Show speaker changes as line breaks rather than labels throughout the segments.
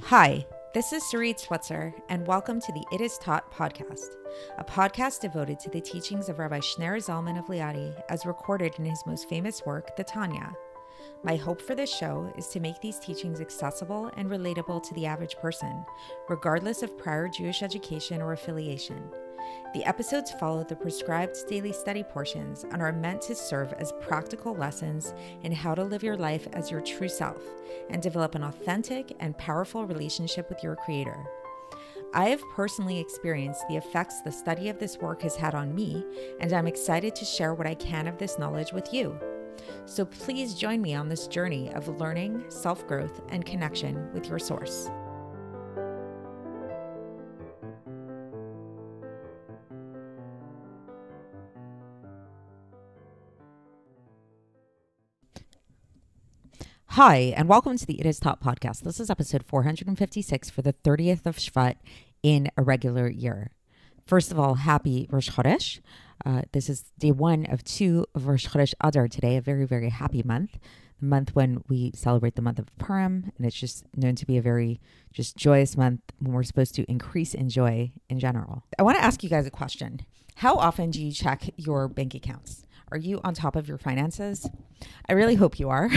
Hi, this is Sarit Switzer, and welcome to the It Is Taught podcast, a podcast devoted to the teachings of Rabbi Shneur Zalman of Liadi as recorded in his most famous work, the Tanya. My hope for this show is to make these teachings accessible and relatable to the average person, regardless of prior Jewish education or affiliation. The episodes follow the prescribed daily study portions and are meant to serve as practical lessons in how to live your life as your true self and develop an authentic and powerful relationship with your Creator. I have personally experienced the effects the study of this work has had on me, and I'm excited to share what I can of this knowledge with you. So please join me on this journey of learning, self-growth, and connection with your source. Hi, and welcome to the It Is Taught podcast. This is episode 456 for the 30th of Shevat in a regular year. First of all, happy Rosh Chodesh. This is day 1 of 2 of Rosh Chodesh Adar today, a very, very happy month. The month when we celebrate the month of Purim, and it's just known to be a very just joyous month when we're supposed to increase in joy in general. I want to ask you guys a question. How often do you check your bank accounts? Are you on top of your finances? I really hope you are.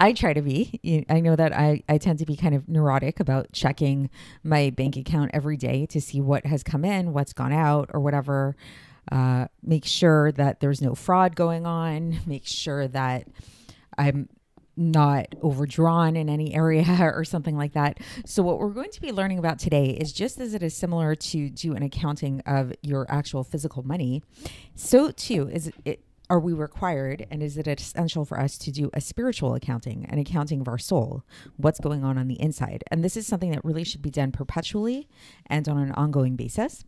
I try to be. I know that I tend to be kind of neurotic about checking my bank account every day to see what has come in, what's gone out, or whatever. Make sure that there's no fraud going on. Make sure that I'm not overdrawn in any area or something like that. So what we're going to be learning about today is just as it is similar to do an accounting of your actual physical money, so too are we required, and is it essential for us to do a spiritual accounting, an accounting of our soul, what's going on the inside. And this is something that really should be done perpetually and on an ongoing basis.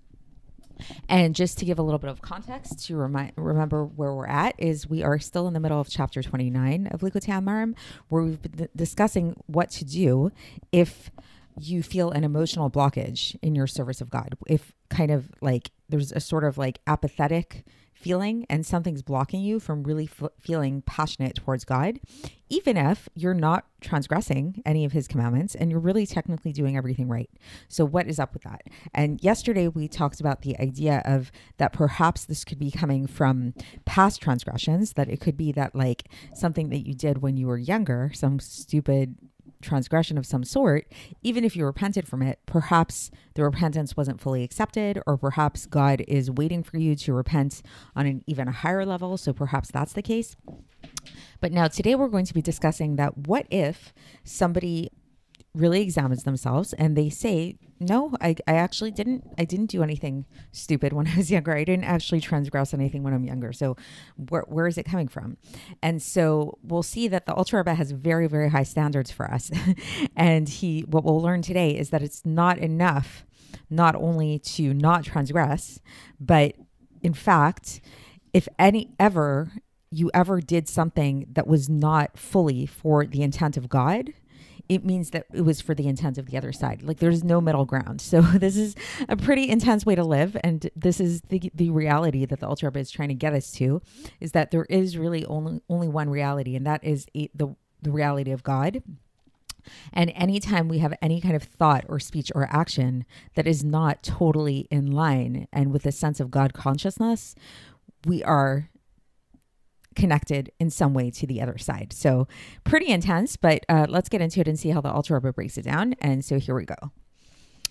And just to give a little bit of context to remember where we're at is we are still in the middle of chapter 29 of Likkutei Amarim, where we've been discussing what to do if you feel an emotional blockage in your service of God. If kind of like there's a sort of like apathetic feeling and something's blocking you from really feeling passionate towards God, even if you're not transgressing any of his commandments and you're really technically doing everything right. So what is up with that? And yesterday we talked about the idea of that perhaps this could be coming from past transgressions, that it could be that like something that you did when you were younger, some stupid transgression of some sort, even if you repented from it, perhaps the repentance wasn't fully accepted, or perhaps God is waiting for you to repent on an even higher level. So perhaps that's the case. But now today we're going to be discussing that what if somebody really examines themselves and they say, no, I didn't do anything stupid when I was younger. I didn't actually transgress anything when I'm younger. So where is it coming from? And so we'll see that the Alter Rebbe has very, very high standards for us. And what we'll learn today is that it's not enough not only to not transgress, but in fact, if you ever did something that was not fully for the intent of God, it means that it was for the intent of the other side. Like there's no middle ground. So this is a pretty intense way to live. And this is the reality that the Alter Rebbe is trying to get us to, is that there is really only one reality, and that is the reality of God. And anytime we have any kind of thought or speech or action that is not totally in line and with a sense of God consciousness, we are connected in some way to the other side. So pretty intense, but let's get into it and see how the Alter Rebbe breaks it down. And so here we go.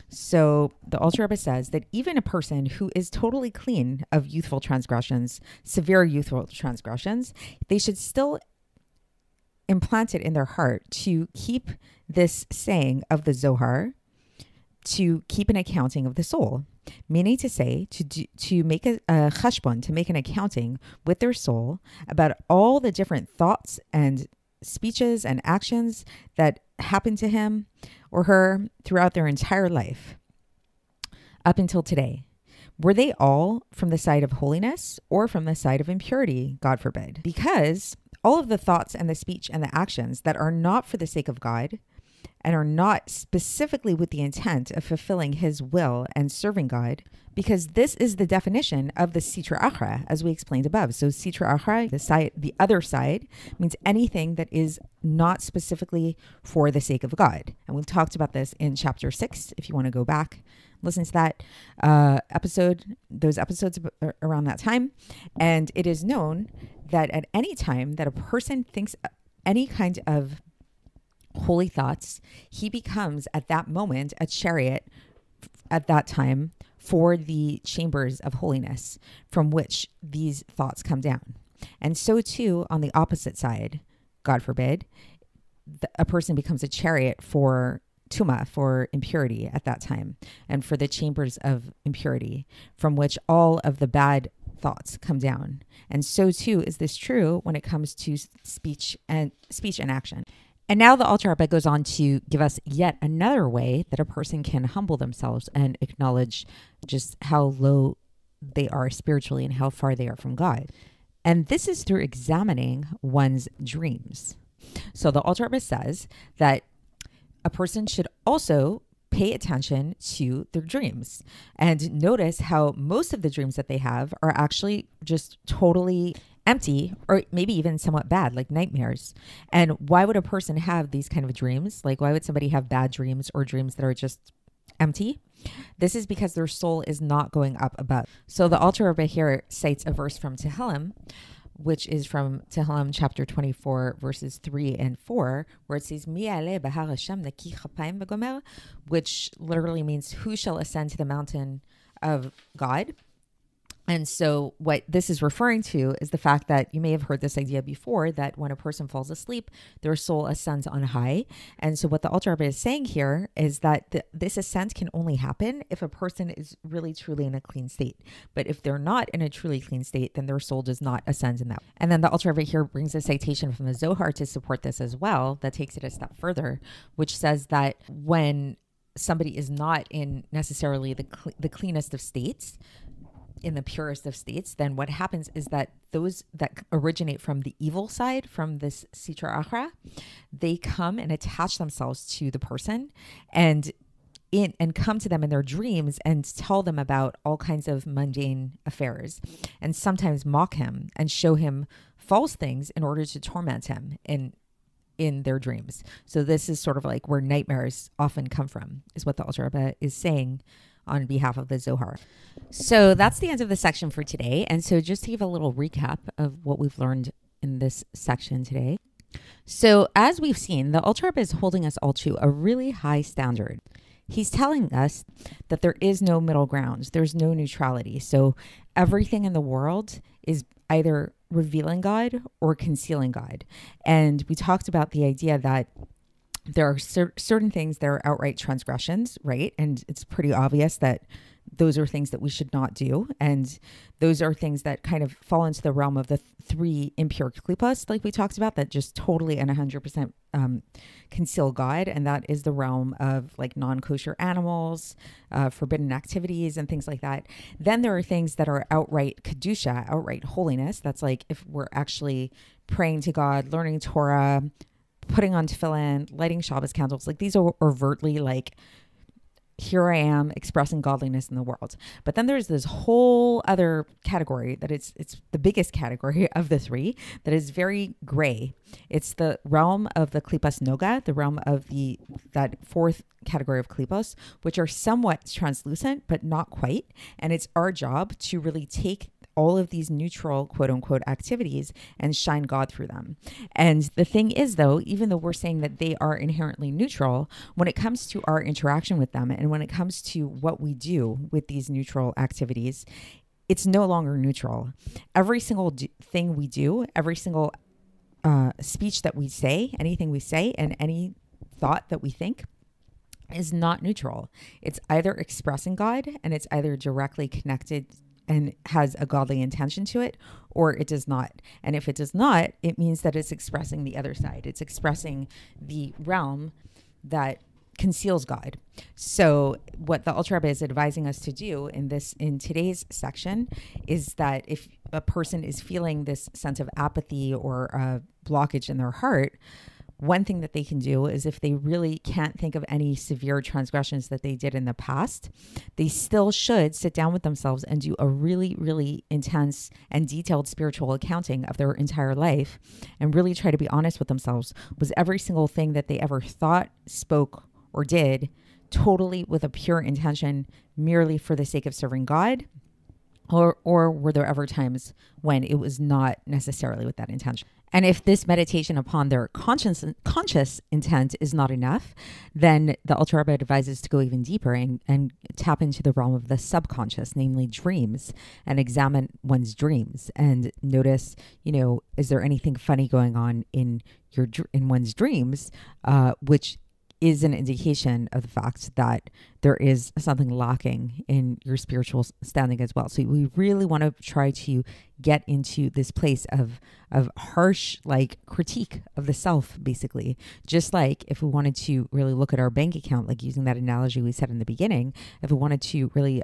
So the Alter Rebbe says that even a person who is totally clean of youthful transgressions, severe youthful transgressions, they should still implant it in their heart to keep this saying of the Zohar, to keep an accounting of the soul. Meaning to say, to make a cheshbon, to make an accounting with their soul about all the different thoughts and speeches and actions that happened to him or her throughout their entire life up until today. Were they all from the side of holiness or from the side of impurity, God forbid? Because all of the thoughts and the speech and the actions that are not for the sake of God and are not specifically with the intent of fulfilling his will and serving God, because this is the definition of the Sitra Achra, as we explained above. So Sitra Achra, the other side, means anything that is not specifically for the sake of God. And we've talked about this in chapter 6, if you want to go back, listen to that those episodes around that time. And it is known that at any time that a person thinks any kind of holy thoughts, he becomes at that moment a chariot at that time for the chambers of holiness from which these thoughts come down. And so too, on the opposite side, God forbid, a person becomes a chariot for tuma, for impurity at that time, and for the chambers of impurity from which all of the bad thoughts come down. And so too is this true when it comes to speech and action. And now the Alter Rebbe goes on to give us yet another way that a person can humble themselves and acknowledge just how low they are spiritually and how far they are from God. And this is through examining one's dreams. So the Alter Rebbe says that a person should also pay attention to their dreams and notice how most of the dreams that they have are actually just totally empty, or maybe even somewhat bad, like nightmares. And why would a person have these kind of dreams? Like, why would somebody have bad dreams or dreams that are just empty? This is because their soul is not going up above. So the Alter Rebbe here cites a verse from Tehillim, which is from Tehillim chapter 24, verses 3 and 4, where it says, Mi aleh behar Hashem naki chapayim v'gomer, which literally means, who shall ascend to the mountain of God? And so what this is referring to is the fact that you may have heard this idea before, that when a person falls asleep, their soul ascends on high. And so what the Alter Rebbe is saying here is that this ascent can only happen if a person is really truly in a clean state. But if they're not in a truly clean state, then their soul does not ascend in that. And then the Alter Rebbe here brings a citation from the Zohar to support this as well, that takes it a step further, which says that when somebody is not in necessarily the cleanest of states, in the purest of states, then what happens is that those that originate from the evil side, from this Sitra Achra, they come and attach themselves to the person and come to them in their dreams and tell them about all kinds of mundane affairs, and sometimes mock him and show him false things in order to torment him in their dreams. So this is sort of like where nightmares often come from, is what the Alter Rebbe is saying on behalf of the Zohar. So that's the end of the section for today. And so just to give a little recap of what we've learned in this section today. So as we've seen, the Alter Rebbe is holding us all to a really high standard. He's telling us that there is no middle ground. There's no neutrality. So everything in the world is either revealing God or concealing God. And we talked about the idea that there are certain things that are outright transgressions, right? And it's pretty obvious that those are things that we should not do. And those are things that kind of fall into the realm of the three impure klipas, like we talked about, that just totally and 100% conceal God. And that is the realm of like non-kosher animals, forbidden activities and things like that. Then there are things that are outright kedusha, outright holiness. That's like if we're actually praying to God, learning Torah, putting on tefillin, lighting Shabbos candles. Like these are overtly like, here I am expressing godliness in the world. But then there's this whole other category that it's the biggest category of the three that is very gray. It's the realm of the klipas noga, the realm of that fourth category of klipos, which are somewhat translucent, but not quite. And it's our job to really take all of these neutral, quote unquote, activities and shine God through them. And the thing is, though, even though we're saying that they are inherently neutral, when it comes to our interaction with them and when it comes to what we do with these neutral activities, it's no longer neutral. Every single thing we do, every single speech that we say, anything we say, and any thought that we think is not neutral. It's either expressing God and it's either directly connected and has a godly intention to it, or it does not. And if it does not, it means that it's expressing the other side. It's expressing the realm that conceals God. So what the Alter Rebbe is advising us to do in today's section is that if a person is feeling this sense of apathy or a blockage in their heart, one thing that they can do is if they really can't think of any severe transgressions that they did in the past, they still should sit down with themselves and do a really, really intense and detailed spiritual accounting of their entire life and really try to be honest with themselves. Was every single thing that they ever thought, spoke, or did totally with a pure intention merely for the sake of serving God? Or were there ever times when it was not necessarily with that intention? And if this meditation upon their conscious intent is not enough, then the Alter Rebbe advises to go even deeper and tap into the realm of the subconscious, namely dreams, and examine one's dreams and notice, is there anything funny going on in one's dreams, which is an indication of the fact that there is something lacking in your spiritual standing as well. So we really want to try to get into this place of harsh critique of the self, basically. Just like if we wanted to really look at our bank account, like using that analogy we said in the beginning, if we wanted to really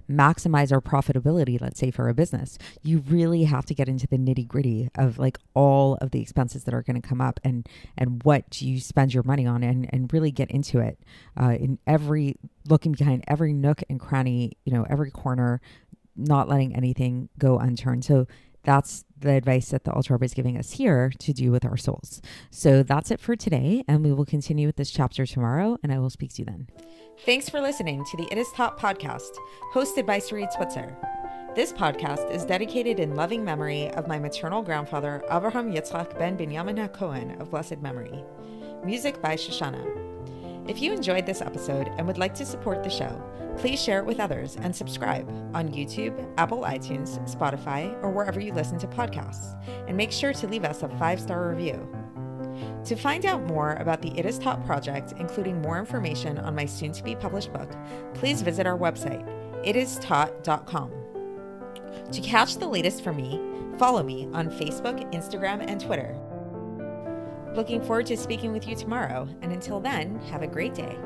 maximize our profitability, let's say for a business, you really have to get into the nitty gritty of all of the expenses that are going to come up and what do you spend your money on and really get into it in looking behind every nook and cranny, every corner, not letting anything go unturned. So that's the advice that the Alter Rebbe is giving us here to do with our souls. So that's it for today, and we will continue with this chapter tomorrow, and I will speak to you then. Thanks for listening to the It Is Taught podcast, hosted by Sarit Switzer. This podcast is dedicated in loving memory of my maternal grandfather, Avraham Yitzchak ben Binyamin HaKohen of blessed memory. Music by Shoshana. If you enjoyed this episode and would like to support the show, please share it with others and subscribe on YouTube, Apple iTunes, Spotify, or wherever you listen to podcasts. And make sure to leave us a 5-star review. To find out more about the It Is Taught project, including more information on my soon-to-be published book, please visit our website, itistaught.com. To catch the latest from me, follow me on Facebook, Instagram, and Twitter. Looking forward to speaking with you tomorrow, and until then, have a great day.